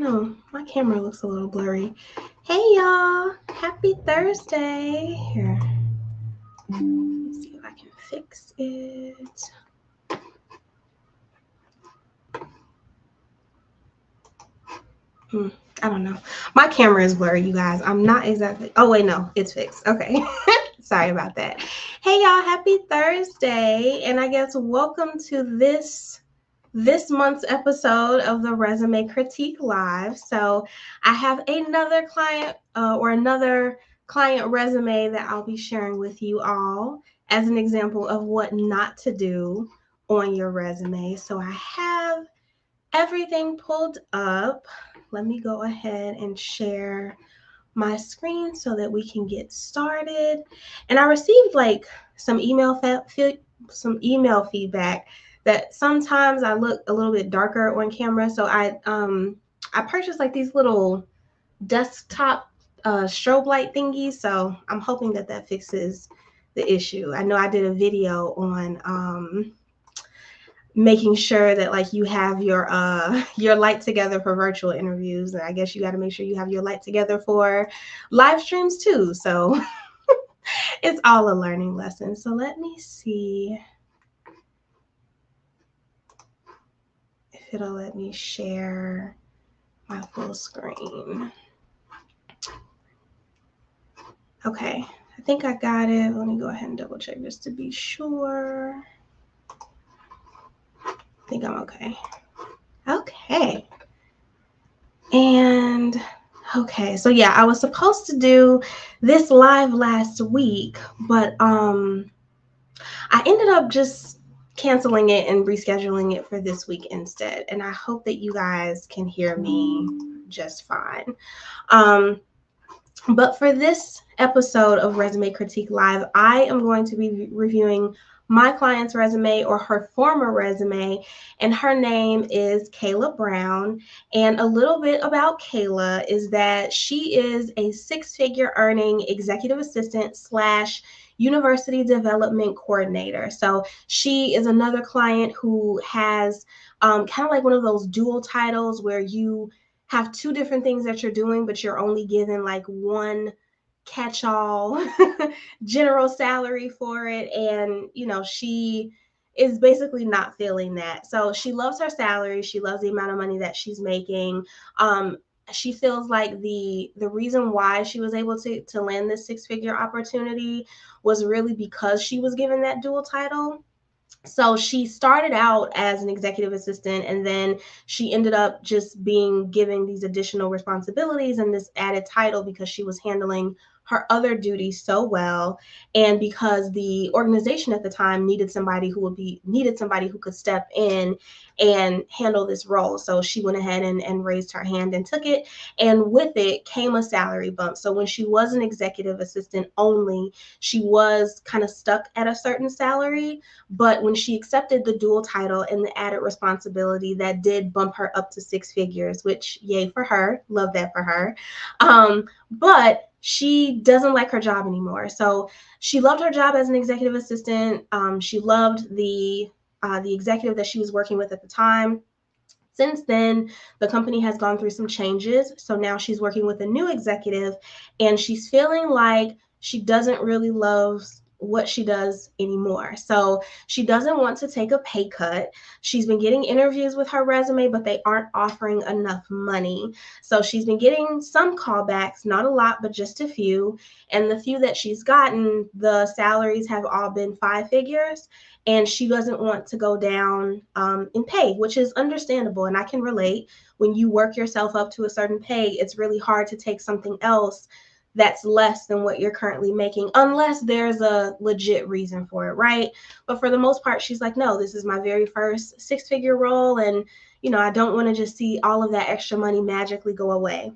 know. My camera looks a little blurry. Hey, y'all. Happy Thursday. Here. Let me see if I can fix it. I don't know. My camera is blurry, you guys. I'm not exactly. Oh, wait, no. It's fixed. Okay. Sorry about that. Hey, y'all. Happy Thursday. And I guess welcome to this month's episode of the Resume Critique Live. So I have another client another client resume that I'll be sharing with you all as an example of what not to do on your resume. So I have everything pulled up. Let me go ahead and share my screen so that we can get started. And I received like some email feedback that sometimes I look a little bit darker on camera. So I purchased like these little desktop strobe light thingies. So I'm hoping that fixes the issue. I know I did a video on making sure that like you have your light together for virtual interviews, and I guess you got to make sure you have your light together for live streams too. So it's all a learning lesson. So let me see if it'll let me share my full screen. Okay, I think I got it. Let me go ahead and double check just to be sure. I think I'm okay. Okay. And okay, so yeah, I was supposed to do this live last week, but I ended up just canceling it and rescheduling it for this week instead. And I hope that you guys can hear me just fine. But for this episode of Resume Critique Live, I am going to be reviewing my client's resume, or her former resume, and her name is Kaylah Brown. And a little bit about Kaylah is that she is a six-figure earning executive assistant / university development coordinator. So she is another client who has kind of like one of those dual titles where you have two different things that you're doing, but you're only given like one catch-all general salary for it. And she is basically not feeling that. So she loves her salary, she loves the amount of money that she's making. She feels like the reason why she was able to land this six-figure opportunity was really because she was given that dual title. So she started out as an executive assistant, and then she ended up just being given these additional responsibilities and this added title because she was handling her other duties so well, and because the organization at the time needed somebody who could step in and handle this role. So she went ahead and raised her hand and took it, and with it came a salary bump. So when she was an executive assistant only, she was kind of stuck at a certain salary, but when she accepted the dual title and the added responsibility, that did bump her up to six figures, which yay for her. Love that for her. But she doesn't like her job anymore. So she loved her job as an executive assistant. She loved the executive that she was working with at the time. Since then, the company has gone through some changes. So now she's working with a new executive, and she's feeling like she doesn't really love what she does anymore. So she doesn't want to take a pay cut. She's been getting interviews with her resume, but they aren't offering enough money. So she's been getting some callbacks, not a lot, but just a few. And the few that she's gotten, the salaries have all been five figures. And she doesn't want to go down in pay, which is understandable. And I can relate. When you work yourself up to a certain pay, it's really hard to take something else that's less than what you're currently making, unless there's a legit reason for it, right? But for the most part, she's like, no, this is my very first six-figure role, and I don't want to just see all of that extra money magically go away.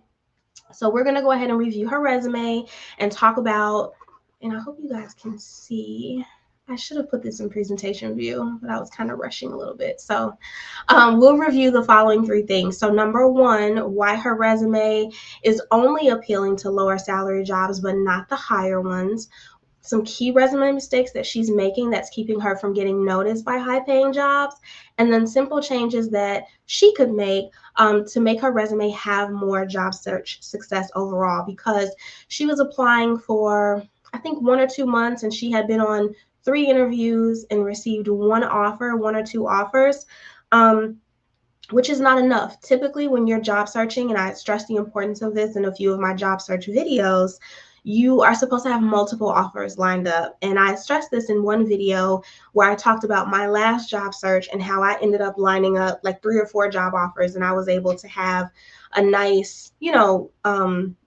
So we're going to go ahead and review her resume and talk about, and I hope you guys can see. I should have put this in presentation view, but I was kind of rushing a little bit. So we'll review the following three things. So number one, why her resume is only appealing to lower salary jobs, but not the higher ones. Some key resume mistakes that she's making that's keeping her from getting noticed by high-paying jobs. and then simple changes that she could make to make her resume have more job search success overall, because she was applying for, I think, 1 or 2 months, and she had been on 3 interviews and received 1 offer, 1 or 2 offers. Which is not enough. Typically, when you're job searching, and I stress the importance of this in a few of my job search videos, you are supposed to have multiple offers lined up. And I stressed this in one video where I talked about my last job search and how I ended up lining up like 3 or 4 job offers, and I was able to have a nice,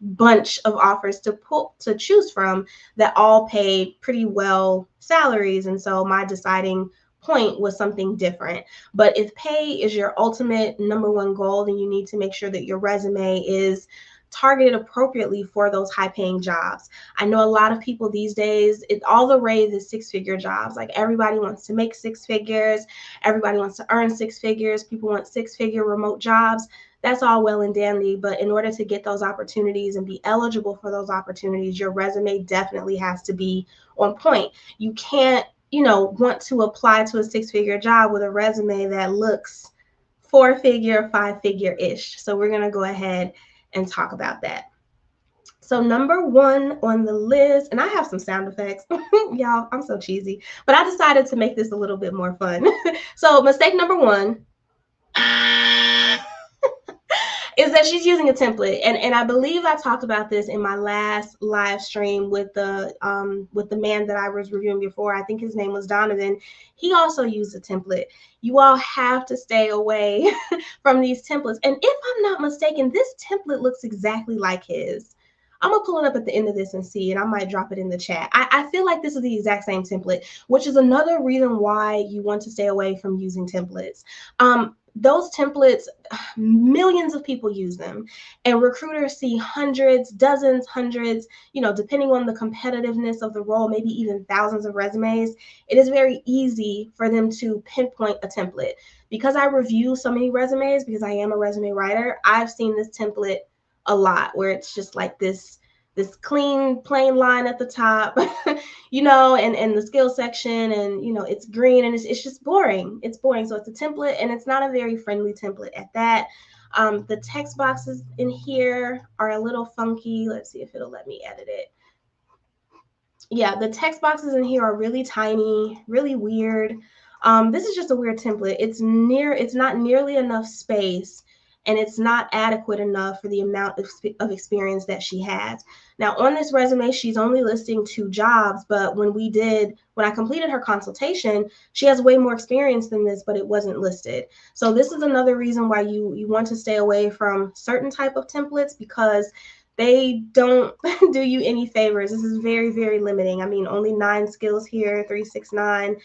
bunch of offers to choose from that all paid pretty well salaries. And so my deciding point was something different. But if pay is your ultimate #1 goal, then you need to make sure that your resume is targeted appropriately for those high paying jobs. I know a lot of people these days, all the rave is 6-figure jobs. Like, everybody wants to make 6 figures. Everybody wants to earn 6 figures. People want 6-figure remote jobs. That's all well and dandy. But in order to get those opportunities and be eligible for those opportunities, your resume definitely has to be on point. You can't want to apply to a 6-figure job with a resume that looks 4-figure, 5-figure-ish. So we're going to go ahead and talk about that. So #1 on the list, and I have some sound effects. Y'all, I'm so cheesy, but I decided to make this a little bit more fun. So mistake #1 is that she's using a template, and I believe I talked about this in my last live stream with the man that I was reviewing before. I think his name was Donovan. He also used a template. You all have to stay away from these templates. And if I'm not mistaken, this template looks exactly like his. I'm gonna pull it up at the end of this and see, and I might drop it in the chat. I feel like this is the exact same template, which is another reason why you want to stay away from using templates. Those templates, millions of people use them, and recruiters see hundreds, dozens, hundreds, depending on the competitiveness of the role, maybe even thousands of resumes. It is very easy for them to pinpoint a template. Because I review so many resumes, because I am a resume writer, I've seen this template a lot, where it's just like this clean, plain line at the top, and the skill section, and, it's green, and it's just boring. It's boring. So it's a template, and it's not a very friendly template at that. The text boxes in here are a little funky. Let's see if it'll let me edit it. Yeah, the text boxes in here are really tiny, really weird. This is just a weird template. It's not nearly enough space, and it's not adequate enough for the amount of experience that she has. Now, on this resume, she's only listing 2 jobs, but when I completed her consultation, she has way more experience than this, but it wasn't listed. So this is another reason why you want to stay away from certain type of templates, because they don't do you any favors. This is very, very limiting. I mean, only 9 skills here, 369,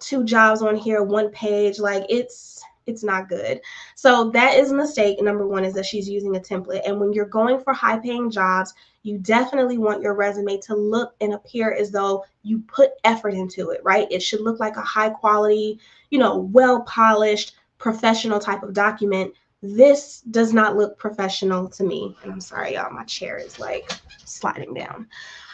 2 jobs on here, 1 page. Like, it's not good. So that is a mistake. #1 is that she's using a template. And when you're going for high paying jobs, you definitely want your resume to look and appear as though you put effort into it, right? It should look like a high quality, well polished, professional type of document. This does not look professional to me. And I'm sorry, y'all, my chair is like sliding down.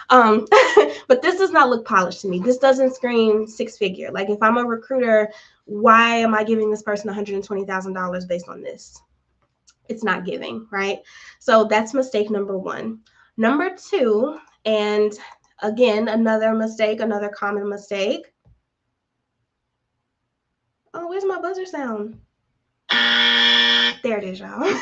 But this does not look polished to me. This doesn't scream 6-figure. Like, if I'm a recruiter, why am I giving this person $120,000 based on this? It's not giving, right? So that's mistake #1. #2, and again, another mistake, another common mistake. Oh, where's my buzzer sound? There it is, y'all.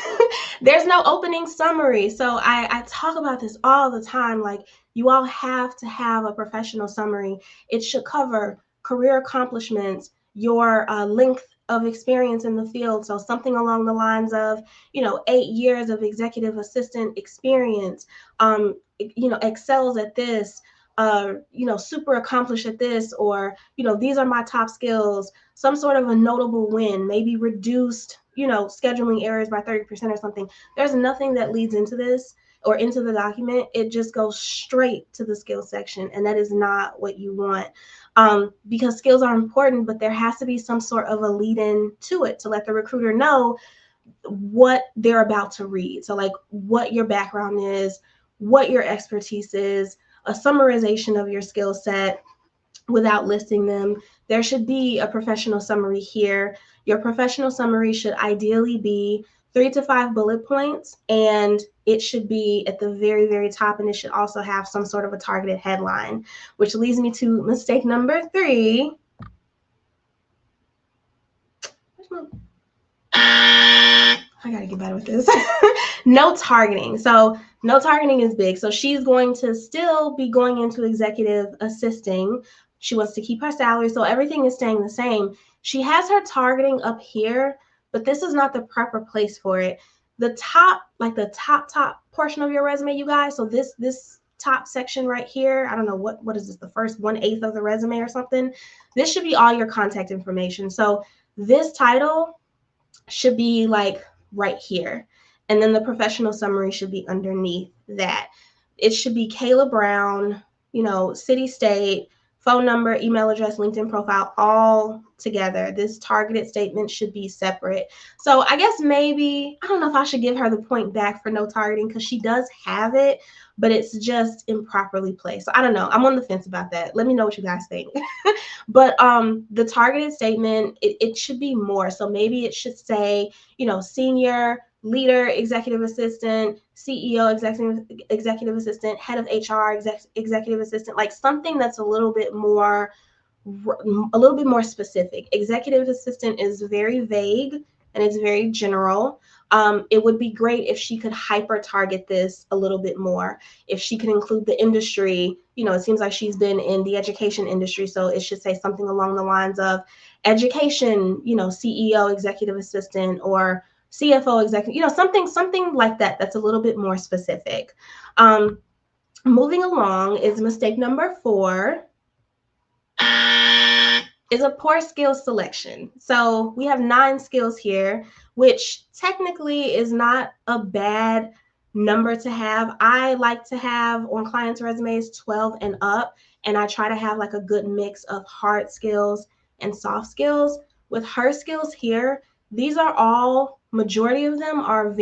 There's no opening summary. So I talk about this all the time. Like, you all have to have a professional summary. It should cover career accomplishments, your length of experience in the field. So something along the lines of, 8 years of executive assistant experience, excels at this, super accomplished at this, or, these are my top skills, some sort of a notable win, maybe reduced, scheduling errors by 30% or something. There's nothing that leads into this or into the document. It just goes straight to the skills section, and that is not what you want. Because skills are important, but there has to be some sort of a lead in to it to let the recruiter know what they're about to read. So, like, what your background is, what your expertise is, a summarization of your skill set without listing them, there should be a professional summary here. Your professional summary should ideally be 3 to 5 bullet points, and it should be at the very, very top, and it should also have some sort of a targeted headline, which leads me to mistake number 3. I gotta get better with this. No targeting. So no targeting is big. So she's going to still be going into executive assisting. She wants to keep her salary, so everything is staying the same. She has her targeting up here, but this is not the proper place for it. The top, like the top portion of your resume, you guys. So this top section right here, I don't know what is this, the first 1/8 of the resume or something. This should be all your contact information. So this title should be like right here. And then the professional summary should be underneath that. It should be Kaylah Brown, city, state, phone number, email address, LinkedIn profile, all together. This targeted statement should be separate. So I guess maybe, I don't know if I should give her the point back for no targeting, because she does have it, but it's just improperly placed. So I don't know. I'm on the fence about that. Let me know what you guys think. But the targeted statement, it should be more. So maybe it should say, senior leader, executive assistant, CEO, executive assistant, head of HR, executive assistant, like something that's a little bit more specific. Executive assistant is very vague and it's very general. It would be great if she could hyper target this a little bit more. If she could include the industry, it seems like she's been in the education industry, so it should say something along the lines of education, CEO, executive assistant, or CFO, executive, something like that. That's a little bit more specific. Moving along is mistake number 4. Is a poor skills selection. So we have 9 skills here, which technically is not a bad number to have. I like to have on clients' resumes 12 and up, and I try to have like a good mix of hard skills and soft skills. With her skills here, these are all, majority of them are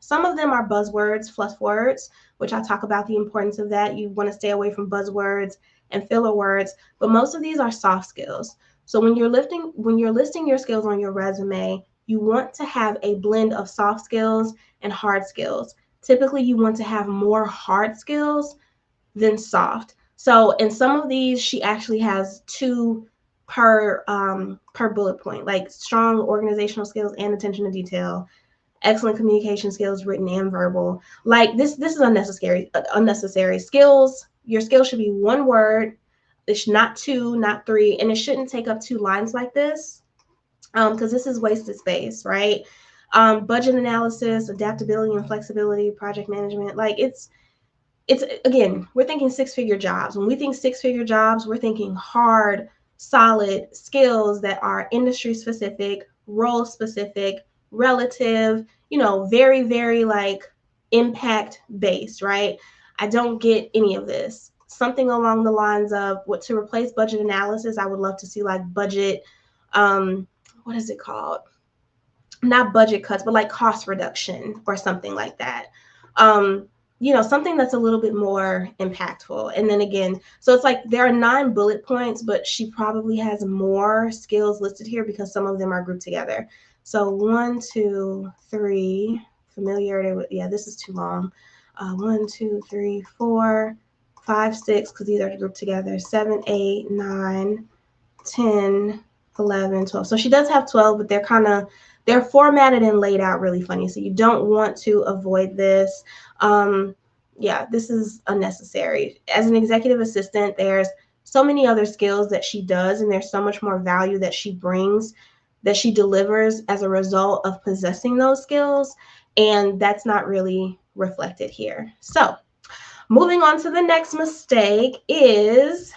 some of them are buzzwords, fluff words, which I talk about the importance of that. You want to stay away from buzzwords and filler words, but most of these are soft skills. So when you're listing your skills on your resume, you want to have a blend of soft skills and hard skills. Typically, you want to have more hard skills than soft. So in some of these, she actually has 2 per bullet point, like strong organizational skills and attention to detail, excellent communication skills, written and verbal. Like this is unnecessary skills. Your skills should be 1 word. It's not 2, not 3, and it shouldn't take up 2 lines like this, because this is wasted space, right? Budget analysis, adaptability and flexibility, project management. Like it's again, we're thinking 6-figure jobs. When we think 6-figure jobs, we're thinking hard, solid skills that are industry specific, role specific, relative, very, very like impact based, right? I don't get any of this. Something along the lines of to replace budget analysis, I would love to see like budget, what is it called? Not budget cuts, but like cost reduction or something like that. Something that's a little bit more impactful. And then again, so it's like there are 9 bullet points, but she probably has more skills listed here because some of them are grouped together. So 1, 2, 3, familiarity with, this is too long. 1, 2, 3, 4, 5, 6, because these are grouped together. 7, 8, 9, 10, 11, 12. So she does have 12, but they're formatted and laid out really funny. So you don't want to avoid this. This is unnecessary. As an executive assistant, there's so many other skills that she does, and there's so much more value that she brings, that she delivers as a result of possessing those skills, and that's not really reflected here. So moving on to the next mistake is,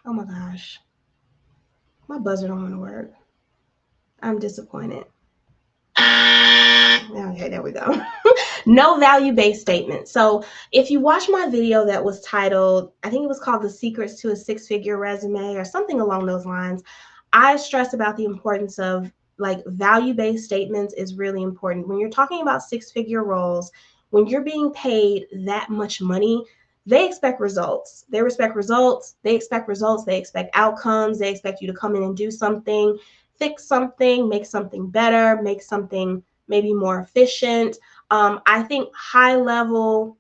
oh my gosh, my buzzer don't want to work. I'm disappointed. Okay, there we go. No value-based statement. So if you watch my video that was titled, I think it was called The Secrets to a 6-Figure Resume or something along those lines, I stress about the importance of like value-based statements is really important. When you're talking about 6-figure roles, when you're being paid that much money, they expect results. They respect results. They expect results. They expect outcomes. They expect you to come in and do something, fix something, make something better, make something maybe more efficient. I think high level,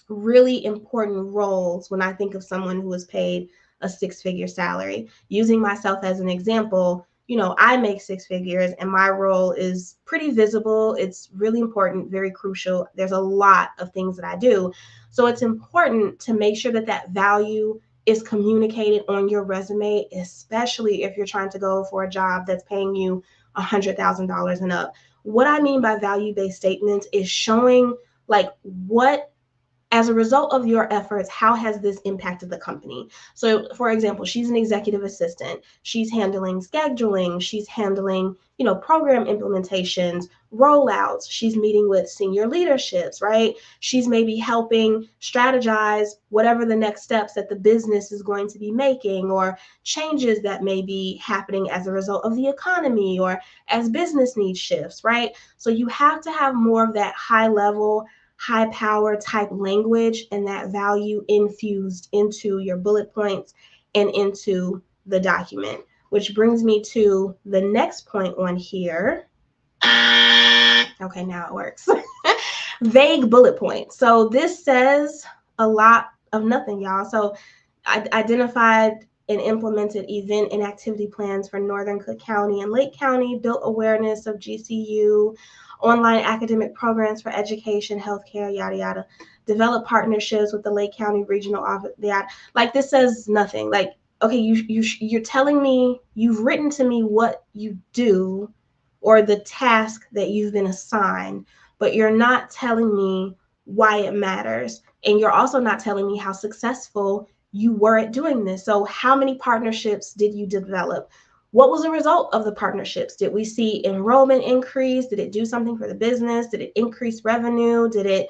really important roles when I think of someone who is paid a six-figure salary. Using myself as an example, I make six figures and my role is pretty visible. It's really important, very crucial. There's a lot of things that I do. So it's important to make sure that that value is communicated on your resume, especially if you're trying to go for a job that's paying you $100,000 and up. What I mean by value-based statements is showing like what, as a result of your efforts, how has this impacted the company? So, for example, she's an executive assistant. She's handling scheduling. She's handling, program implementations, rollouts. She's meeting with senior leaderships, right? She's maybe helping strategize whatever the next steps that the business is going to be making, or changes that may be happening as a result of the economy or as business needs shifts, right? So you have to have more of that high level, high power type language and that value infused into your bullet points and into the document, which brings me to the next point on here. Okay, now it works. Vague bullet points. So this says a lot of nothing, y'all. So I identified and implemented event and activity plans for Northern Cook County and Lake County, built awareness of GCU, online academic programs for education, healthcare, yada, yada, develop partnerships with the Lake County Regional Office, yada. Like, this says nothing. Like, okay, you're telling me, you've written to me what you do or the task that you've been assigned, but you're not telling me why it matters. And you're also not telling me how successful you were at doing this. So how many partnerships did you develop? What was the result of the partnerships? Did we see enrollment increase? Did it do something for the business? Did it increase revenue? Did it,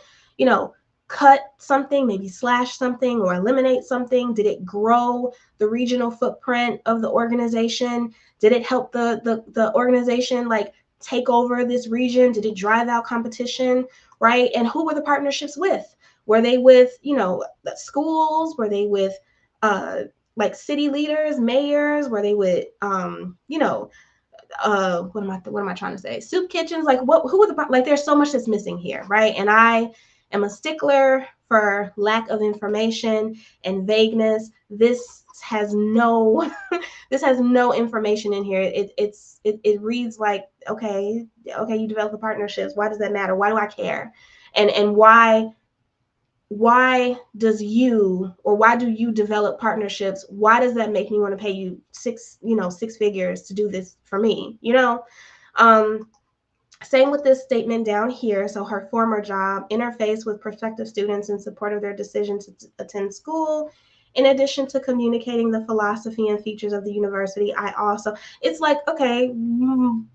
cut something, maybe slash something or eliminate something? Did it grow the regional footprint of the organization? Did it help the organization like take over this region? Did it drive out competition, right? And who were the partnerships with? Were they with, the schools? Were they with like city leaders, mayors? Were they with what am I trying to say? Soup kitchens? Like who were the, like, there's so much that's missing here, right? And I am a stickler for lack of information and vagueness. This has no this has no information in here. It reads like, okay, you develop the partnerships. Why does that matter? Why do I care? And why do you develop partnerships? Why does that make me want to pay you six figures to do this for me? Same with this statement down here. So her former job, interface with prospective students in support of their decision to attend school. In addition to communicating the philosophy and features of the university, it's like, okay,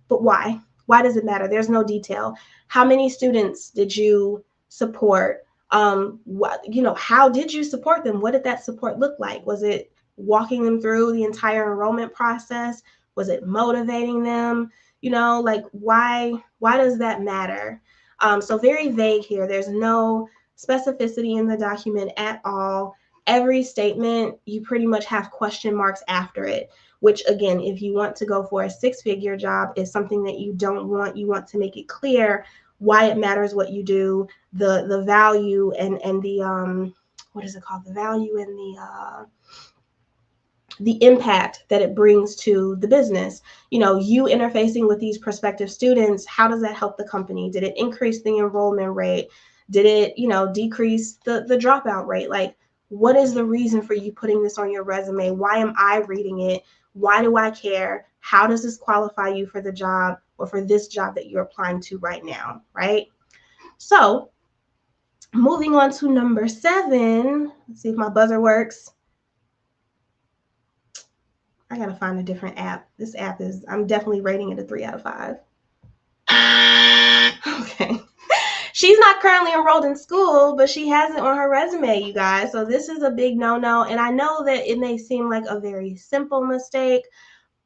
but why? Why does it matter? There's no detail. How many students did you support? How did you support them? What did that support look like? Was it walking them through the entire enrollment process? Was it motivating them? Like, why does that matter? So very vague here. There's no specificity in the document at all. Every statement, you pretty much have question marks after it, which again, if you want to go for a six-figure job, is something that you don't want. You want to make it clear why it matters what you do, the value and the what is it called? The value and the impact that it brings to the business. You interfacing with these prospective students, how does that help the company? Did it increase the enrollment rate? Did it, decrease the dropout rate? Like, what is the reason for you putting this on your resume? Why am I reading it? Why do I care? How does this qualify you for the job or for this job that you're applying to right now, right? So moving on to number 7, let's see if my buzzer works. I gotta find a different app. This app I'm definitely rating it a 3 out of 5. Okay. She's not currently enrolled in school, but she has it on her resume, you guys. So this is a big no-no. And I know that it may seem like a very simple mistake,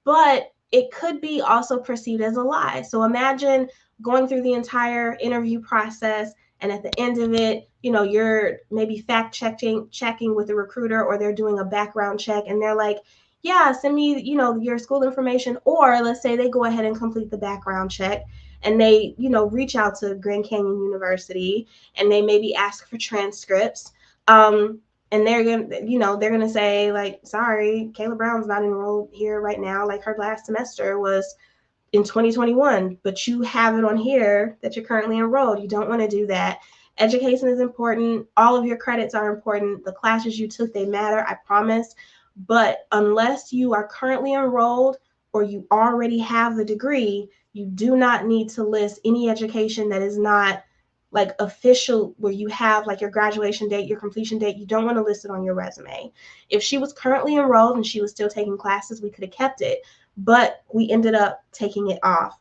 but it could be also perceived as a lie. So imagine going through the entire interview process, and at the end of it, you're maybe fact checking with the recruiter, or they're doing a background check and they're like, yeah, send me, your school information. Or let's say they go ahead and complete the background check and they, reach out to Grand Canyon University and they maybe ask for transcripts. And they're gonna say like, sorry, Kaylah Brown's not enrolled here right now. Like her last semester was in 2021, but you have it on here that you're currently enrolled. You don't want to do that. Education is important. All of your credits are important. The classes you took, they matter, I promise. But unless you are currently enrolled or you already have the degree, you do not need to list any education that is not like official, where you have like your graduation date, your completion date. You don't want to list it on your resume. If she was currently enrolled and she was still taking classes, we could have kept it, but we ended up taking it off.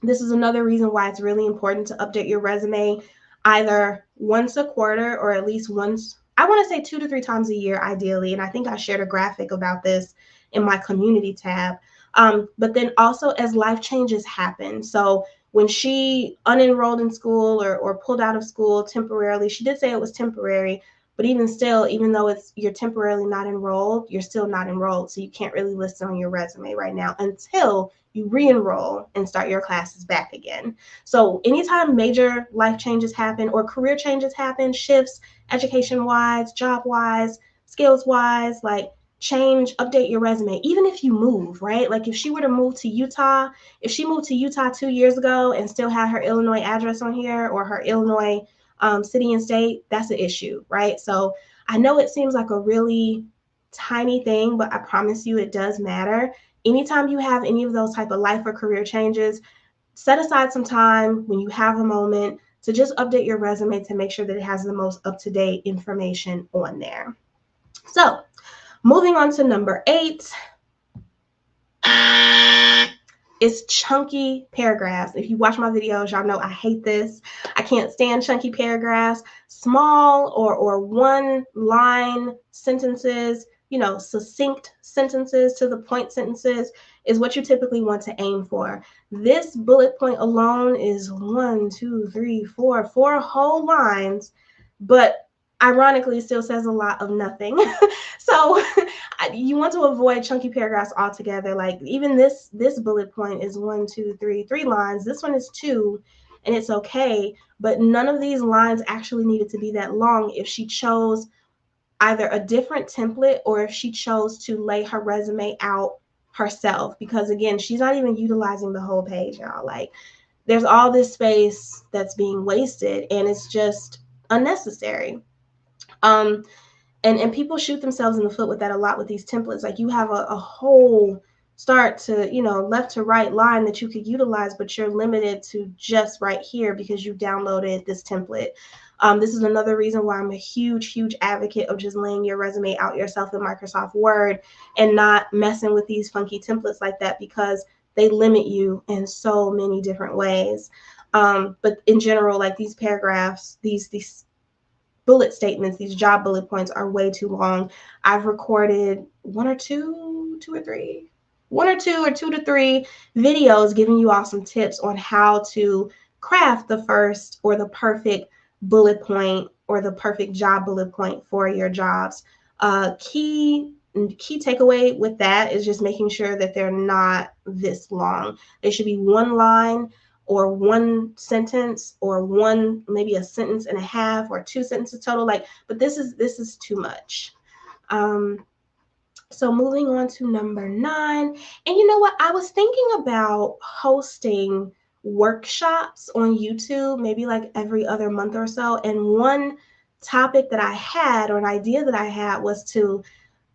This is another reason why it's really important to update your resume either once a quarter or at least once, I want to say 2 to 3 times a year, ideally. And I think I shared a graphic about this in my community tab. But then also as life changes happen. So when she unenrolled in school or pulled out of school temporarily, she did say it was temporary, but even still, even though you're temporarily not enrolled, you're still not enrolled. So you can't really list it on your resume right now until you re-enroll and start your classes back again. So anytime major life changes happen or career changes happen, shifts, education-wise, job-wise, skills-wise, like update your resume. Even if you move, right? Like if she were to move to Utah, if she moved to Utah 2 years ago and still had her Illinois address on here or her Illinois city and state, that's an issue, right? So I know it seems like a really tiny thing, but I promise you it does matter. Anytime you have any of those type of life or career changes, set aside some time when you have a moment to just update your resume to make sure that it has the most up-to-date information on there. So moving on to number 8 is chunky paragraphs. If you watch my videos, y'all know I hate this. I can't stand chunky paragraphs. Small or one line sentences, succinct sentences, to the point sentences is what you typically want to aim for. This bullet point alone is 1, 2, 3, 4 whole lines, but ironically still says a lot of nothing. So you want to avoid chunky paragraphs altogether. Like even this bullet point is 1, 2, 3 lines. This one is 2, and it's okay. But none of these lines actually needed to be that long if she chose either a different template or if she chose to lay her resume out herself. Because again, she's not even utilizing the whole page, y'all. Like there's all this space that's being wasted, and it's just unnecessary. And people shoot themselves in the foot with that a lot with these templates. Like you have a whole start to, left to right line that you could utilize, but you're limited to just right here because you downloaded this template. This is another reason why I'm a huge advocate of just laying your resume out yourself in Microsoft Word and not messing with these funky templates like that, because they limit you in so many different ways. But in general, like these paragraphs, these bullet statements, these job bullet points are way too long. I've recorded one or two to three videos giving you all some tips on how to craft the first or the perfect bullet point or the perfect job bullet point for your jobs. Key takeaway with that is just making sure that they're not this long. They should be one line or one sentence or maybe a sentence and a half or 2 sentences total. But this is too much. So moving on to number 9. And you know what? I was thinking about hosting workshops on YouTube, maybe like every other month or so. And one topic that I had, or an idea that I had, was to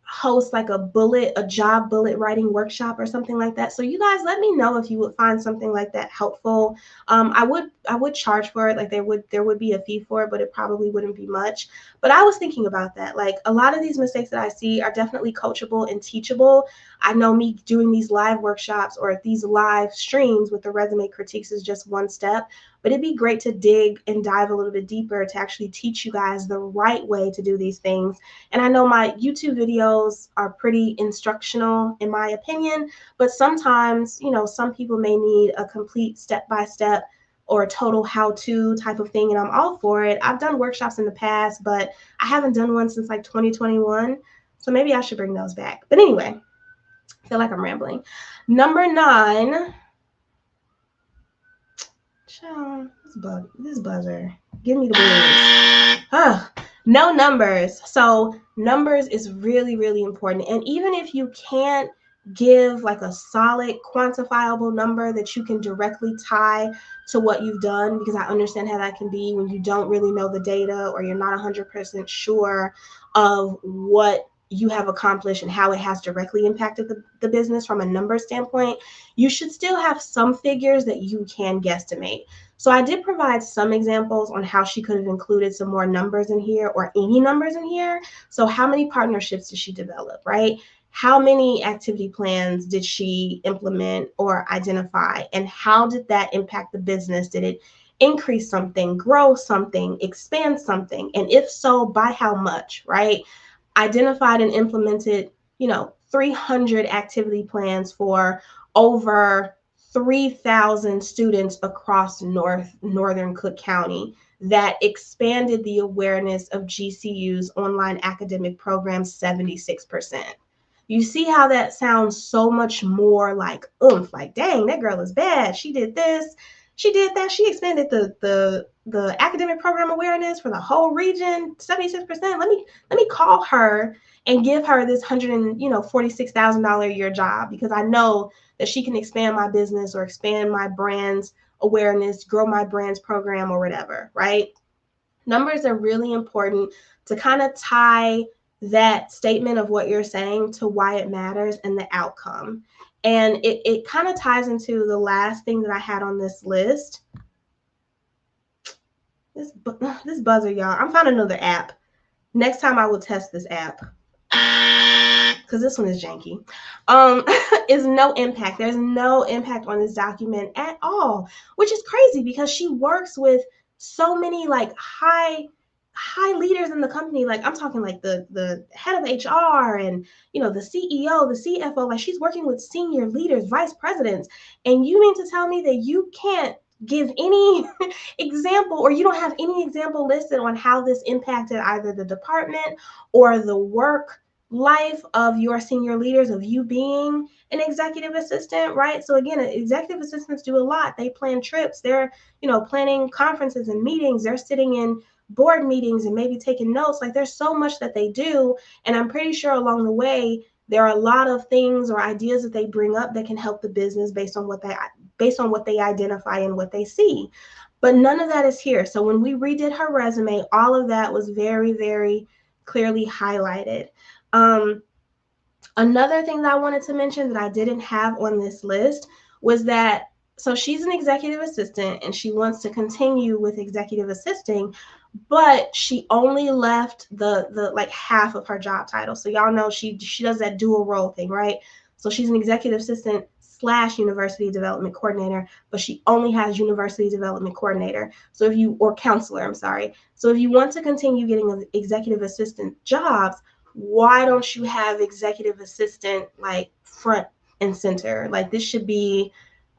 host like a job bullet writing workshop or something like that. So you guys let me know if you would find something like that helpful. I would charge for it. Like there would be a fee for it, but it probably wouldn't be much. But I was thinking about that. Like a lot of these mistakes that I see are definitely coachable and teachable. I know me doing these live workshops or these live streams with the resume critiques is just one step, but it'd be great to dig and dive a little bit deeper to actually teach you guys the right way to do these things. And I know my YouTube videos are pretty instructional in my opinion, but sometimes, some people may need a complete step-by-step or total how-to type of thing, and I'm all for it. I've done workshops in the past, but I haven't done one since like 2021, so maybe I should bring those back. But anyway, I feel like I'm rambling. Number 9. Child, this buzzer. Give me the blues. No numbers. So numbers is really, really important. And even if you can't give like a solid quantifiable number that you can directly tie to what you've done, because I understand how that can be when you don't really know the data or you're not 100% sure of what you have accomplished and how it has directly impacted the business from a number standpoint, you should still have some figures that you can guesstimate. So I did provide some examples on how she could have included some more numbers in here or any numbers in here. So how many partnerships did she develop, right? How many activity plans did she implement or identify? And how did that impact the business? Did it increase something, grow something, expand something? And if so, by how much, right? Identified and implemented, 300 activity plans for over 3,000 students across northern Cook County that expanded the awareness of GCU's online academic programs 76%. You see how that sounds so much more like oomph, like dang, that girl is bad. She did this, she did that, she expanded the academic program awareness for the whole region 76%. Let me call her and give her this $146,000 a year job, because I know that she can expand my business or expand my brand's awareness, grow my brand's program or whatever, right? Numbers are really important to kind of tie that statement of what you're saying to why it matters and the outcome. And it kind of ties into the last thing that I had on this list. This buzzer, y'all. I'm finding another app. Next time I will test this app, because this one is janky. Is no impact. There's no impact on this document at all, which is crazy because she works with so many like high leaders in the company. Like I'm talking like the head of HR and the CEO, the CFO. Like she's working with senior leaders, vice presidents, and you mean to tell me that you can't give any example, or you don't have any example listed on how this impacted either the department or the work life of your senior leaders, of you being an executive assistant, right? So again, executive assistants do a lot. They plan trips, they're planning conferences and meetings, they're sitting in board meetings and maybe taking notes. Like there's so much that they do, and I'm pretty sure along the way there are a lot of things or ideas that they bring up that can help the business based on what they identify and what they see. But none of that is here. So when we redid her resume, all of that was very, very clearly highlighted. Another thing that I wanted to mention that I didn't have on this list was that, so she's an executive assistant and she wants to continue with executive assisting, but she only left the like half of her job title. So y'all know she does that dual role thing, right? So she's an executive assistant / university development coordinator, but she only has university development coordinator. So or counselor, I'm sorry. So if you want to continue getting executive assistant jobs, why don't you have executive assistant like front and center? Like this should be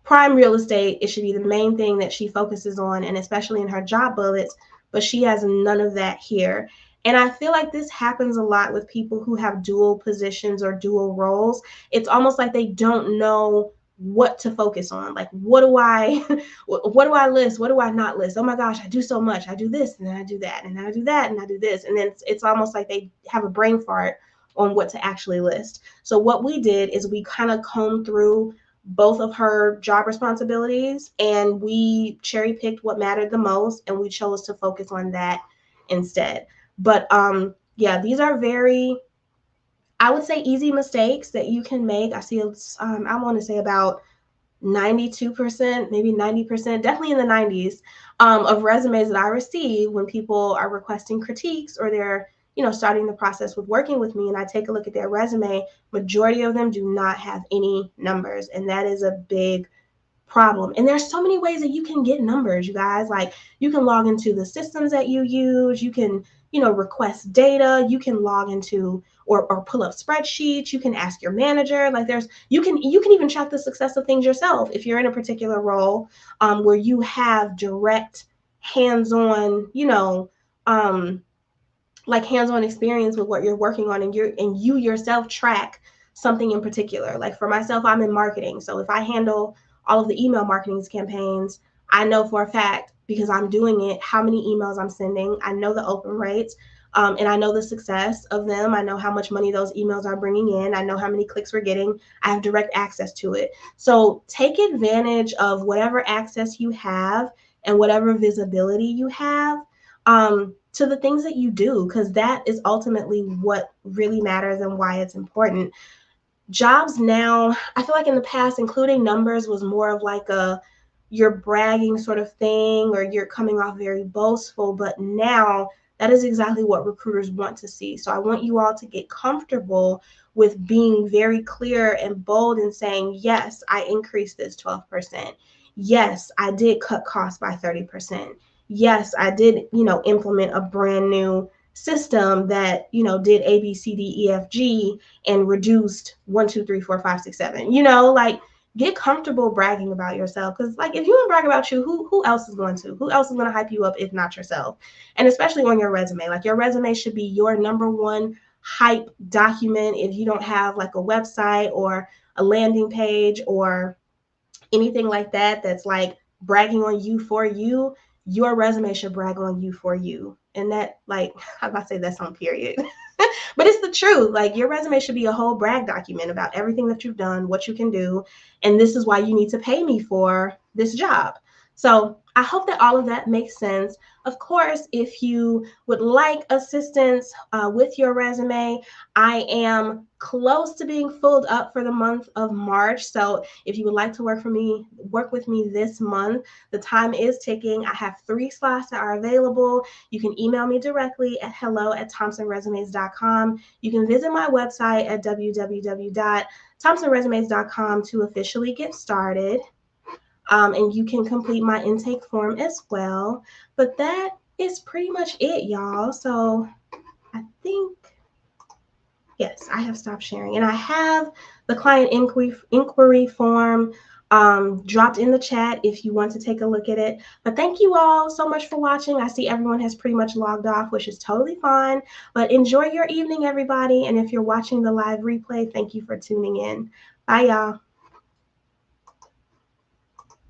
prime real estate. It should be the main thing that she focuses on, and especially in her job bullets, but she has none of that here. And I feel like this happens a lot with people who have dual positions or dual roles. It's almost like they don't know what to focus on. Like, what do I list? What do I not list? Oh my gosh, I do so much. I do this and then I do that and then I do that and I do this. And then it's almost like they have a brain fart on what to actually list. So what we did is we kind of combed through both of her job responsibilities and we cherry picked what mattered the most and we chose to focus on that instead. But yeah, these are very, I would say, easy mistakes that you can make. I see I want to say about 92%, maybe 90%, definitely in the 90s of resumes that I receive when people are requesting critiques or they're starting the process with working with me, and I take a look at their resume. Majority of them do not have any numbers, and that is a big problem. And there's so many ways that you can get numbers, you guys. Like, you can log into the systems that you use, you can, request data, you can log into or pull up spreadsheets, you can ask your manager. Like, you can even track the success of things yourself if you're in a particular role, where you have direct hands-on, like hands-on experience with what you're working on, and you yourself track something in particular. Like, for myself, I'm in marketing, so if I handle all of the email marketing campaigns, I know for a fact, because I'm doing it, how many emails I'm sending. I know the open rates, and I know the success of them. I know how much money those emails are bringing in. I know how many clicks we're getting. I have direct access to it. So take advantage of whatever access you have and whatever visibility you have, to the things that you do, because that is ultimately what really matters and why it's important. Jobs now, I feel like in the past, including numbers was more of like a you're bragging sort of thing, or you're coming off very boastful, but now that is exactly what recruiters want to see. So I want you all to get comfortable with being very clear and bold and saying, yes, I increased this 12%. Yes, I did cut costs by 30%. Yes, I did, implement a brand new system that, did A, B, C, D, E, F, G, and reduced 1, 2, 3, 4, 5, 6, 7. Like, get comfortable bragging about yourself, because, like, if you don't brag about you, who else is going to? Who else is going to hype you up if not yourself? And especially on your resume. Like, your resume should be your number one hype document. If you don't have like a website or a landing page or anything like that that's like bragging on you for you, your resume should brag on you for you. And that, like, how about to say that's on period? But it's the truth. Like, your resume should be a whole brag document about everything that you've done, what you can do, and this is why you need to pay me for this job. So I hope that all of that makes sense. Of course, if you would like assistance with your resume, I am close to being filled up for the month of March. So if you would like to work with me this month, the time is ticking. I have 3 slots that are available. You can email me directly at hello@thompsonresumes.com. You can visit my website at www.thompsonresumes.com to officially get started. And you can complete my intake form as well. But that is pretty much it, y'all. So I think, yes, I have stopped sharing. And I have the client inquiry form dropped in the chat if you want to take a look at it. But thank you all so much for watching. I see everyone has pretty much logged off, which is totally fine. But enjoy your evening, everybody. And if you're watching the live replay, thank you for tuning in. Bye, y'all.